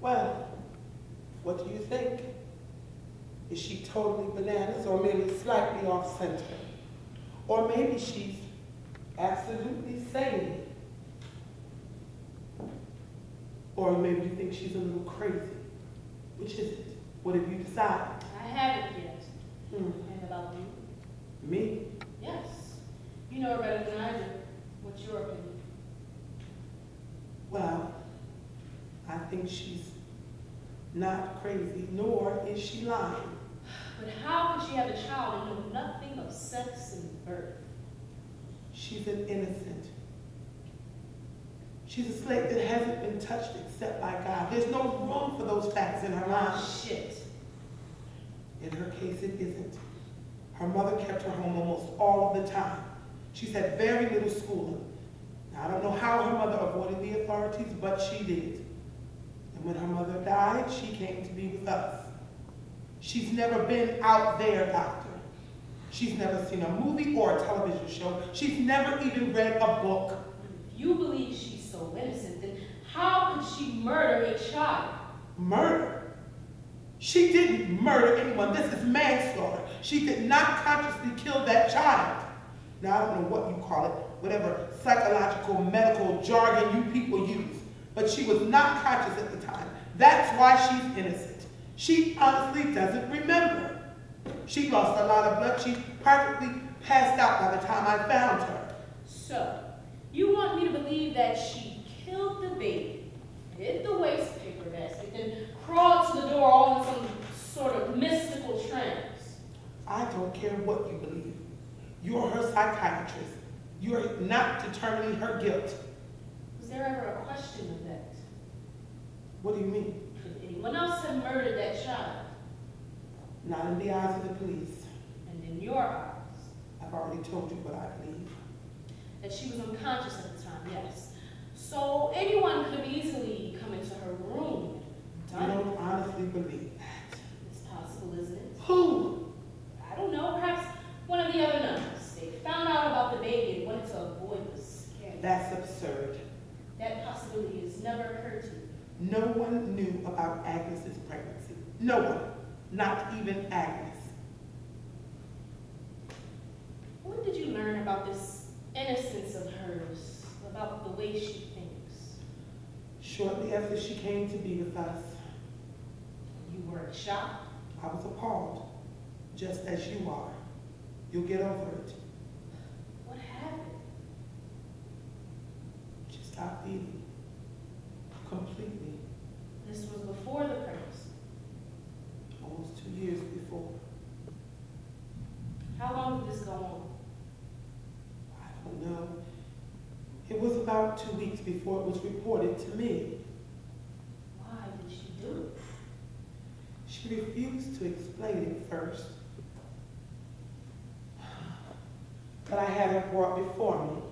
Well, what do you think? Is she totally bananas or merely slightly off-center? Or maybe she's absolutely sane. Or maybe you think she's a little crazy. Which is it? What have you decided? I haven't yet. And about you? Me? Yes. You know her better than I do. What's your opinion? Well, I think she's not crazy, nor is she lying. But how could she have a child and know nothing of sex and birth? She's an innocent. She's a slate that hasn't been touched except by God. There's no room for those facts in her mind. Shit. In her case, it isn't. Her mother kept her home almost all of the time. She's had very little schooling. Now, I don't know how her mother avoided the authorities, but she did. And when her mother died, she came to be with us. She's never been out there, doctor. She's never seen a movie or a television show. She's never even read a book. If you believe she's so innocent, then how could she murder a child? Murder? She didn't murder anyone. This is manslaughter. She did not consciously kill that child. Now, I don't know what you call it, whatever psychological, medical jargon you people use, but she was not conscious at the time. That's why she's innocent. She honestly doesn't remember. She lost a lot of blood. She practically passed out by the time I found her. So, you want me to believe that she killed the baby, hid the waste paper basket, then crawled to the door all in some sort of mystical trance? I don't care what you believe. You're her psychiatrist. You're not determining her guilt. Was there ever a question of that? What do you mean? Could anyone else have murdered that child? Not in the eyes of the police. And in your eyes? I've already told you what I believe. That she was unconscious at the time, yes. So anyone could have easily come into her room and I done it. don't honestly believe that. It's possible, isn't it? Who? I don't know, perhaps one of the other nuns. They found out about the baby and wanted to avoid the scandal. That's absurd. That possibility has never occurred to you. No one knew about Agnes's pregnancy. No one. Not even Agnes. When did you learn about this innocence of hers, about the way she thinks? Shortly after she came to be with us. You were shocked? I was appalled, just as you are. You'll get over it. What happened? She stopped eating. Completely. This was before the pregnancy. Almost 2 years before. How long did this go on? I don't know. It was about 2 weeks before it was reported to me. Why did she do it? She refused to explain it first. But I had her brought before me.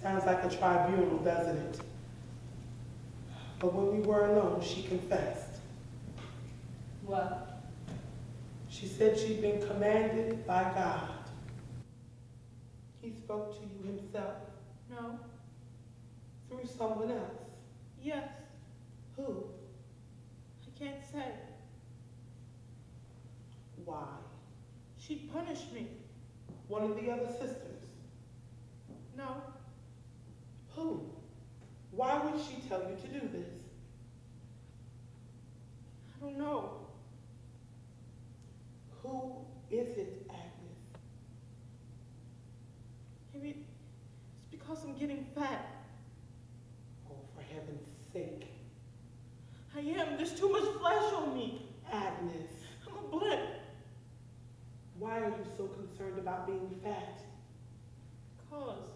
Sounds like a tribunal, doesn't it? But when we were alone, she confessed. What? She said she'd been commanded by God. He spoke to you himself. No. Through someone else. Yes. Who? I can't say. Why? She punished me. One of the other sisters. No. Who? Why would she tell you to do this? I don't know. Who is it, Agnes? Maybe it's because I'm getting fat. Oh, for heaven's sake. I am. There's too much flesh on me. Agnes. I'm a blimp. Why are you so concerned about being fat? Because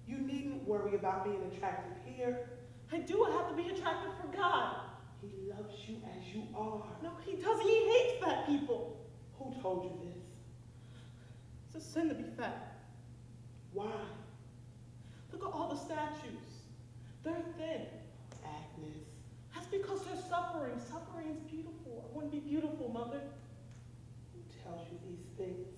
You needn't worry about being attractive here. I do have to be attractive for God. He loves you as you are. No, he doesn't. He hates fat people. Who told you this? It's a sin to be fat. Why? Look at all the statues. They're thin. Agnes. That's because they're suffering. Suffering is beautiful. I want to be beautiful, Mother. Who tells you these things?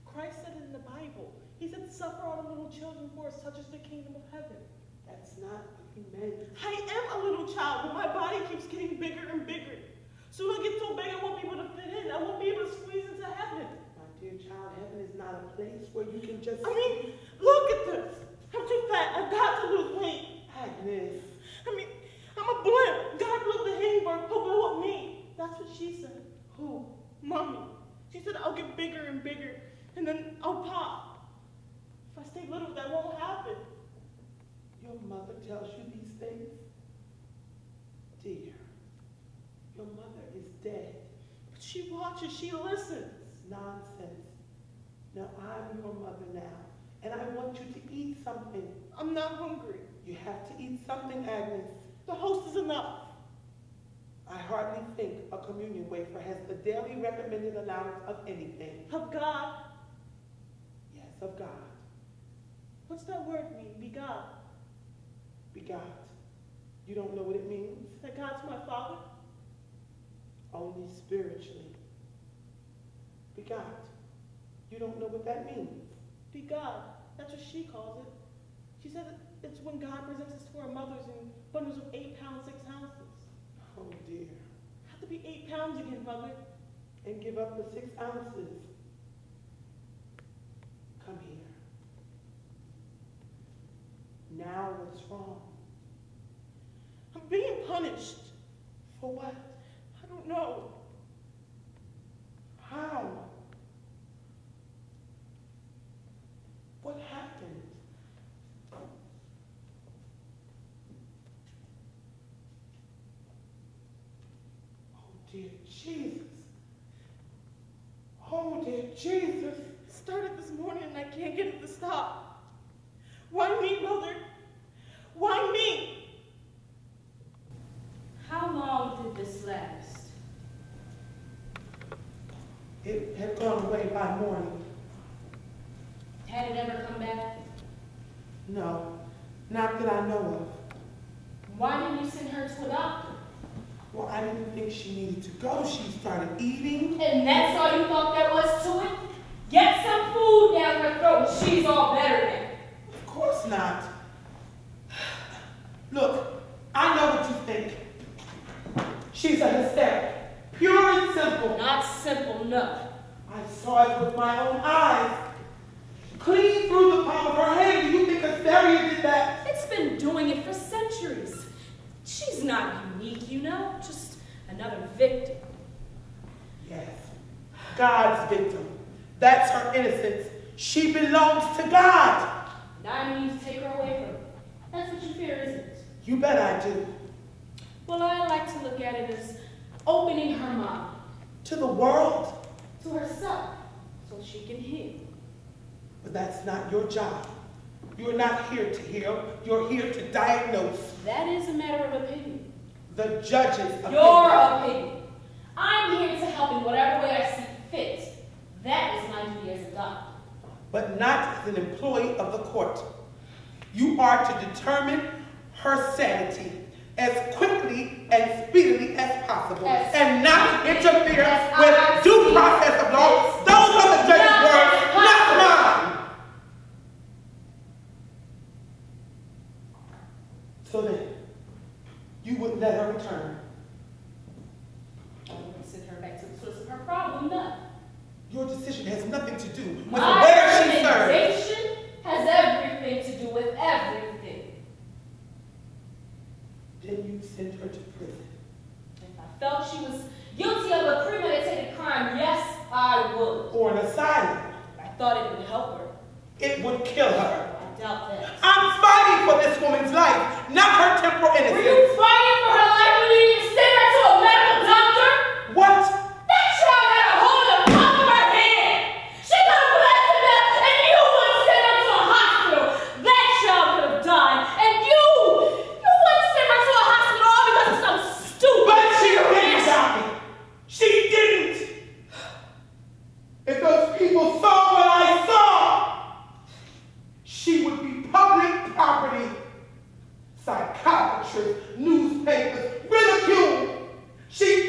Christ said it in the Bible. He said, suffer all the little children for such as the kingdom of heaven. That's not what he meant. I am a little little child, but my body keeps getting bigger and bigger. Soon I'll get so big I won't be able to fit in. I won't be able to squeeze into heaven. My dear child, heaven is not a place where you can just... I mean, look at this. I'm too fat. I've got to lose weight. Agnes. I mean, I'm a blimp. God blew the hamburger. He'll blow up me. That's what she said. Who? Mommy. She said I'll get bigger and bigger, and then I'll pop. If I stay little, that won't happen. Your mother tells you these things? Dear, your mother is dead. But she watches, she listens. Nonsense. Now, I'm your mother now, and I want you to eat something. I'm not hungry. You have to eat something, Agnes. The host is enough. I hardly think a communion wafer has the daily recommended allowance of anything. Of God. Yes, of God. What's that word mean? Be God. Begot. You don't know what it means? That God's my father? Only spiritually. Begot. You don't know what that means? Be God. That's what she calls it. She said it's when God presents us to our mothers in bundles of 8 pounds, 6 ounces. Oh dear. Have to be 8 pounds again, Mother. And give up the 6 ounces. Come here. Now what's wrong? I'm being punished. For what? I don't know. How? What happened? Oh dear Jesus. Oh dear Jesus. It started this morning and I can't get it to stop. Why me, Mother? Why me? How long did this last? It had gone away by morning. Had it ever come back? No, not that I know of. Why didn't you send her to a doctor? Well, I didn't think she needed to go. She started eating. And that's all you thought there was to it? Get some food down her throat and she's all better now. Of course not. Look, I know what you think. She's a hysteric. Pure and simple. Not simple, no. I saw it with my own eyes. Clean through the palm of her hand. Do you think hysteria did that? It's been doing it for centuries. She's not unique, you know, just another victim. Yes, God's victim. That's her innocence. She belongs to God. Now I need to take her away from her. That's what you fear, isn't it? You bet I do. Well, I like to look at it as opening her mind. To the world. To herself, so she can heal. But that's not your job. You're not here to heal. You're here to diagnose. That is a matter of opinion. The judge's opinion. Your opinion. I'm here to help in whatever way I see fit. That is my duty as a doctor. But not as an employee of the court. You are to determine her sanity as quickly and speedily as possible, and not interfere with due process of law. Those are the judge's words, not mine. So then, you wouldn't let her return. I would send her back to the source of her problem, no. Your decision has nothing to do with My where she serves. recommendation has everything to do with everything. Then you send her to prison. If I felt she was guilty of a premeditated crime, yes, I would. Or an asylum. I thought it would help her. It would kill her. I doubt that. I'm fighting for this woman's life, not her temporal Were innocence. you fighting for her life when you didn't send her to a medical doctor? What? That child had a hole in the palm of her hand. She could have blessed to death, and you wouldn't send her to a hospital. That child could have died, and you wouldn't send her to a hospital all because of some stupid. But she didn't die. She didn't. If those people saw what I saw, she would be public property. Psychiatrists, newspapers, ridicule. She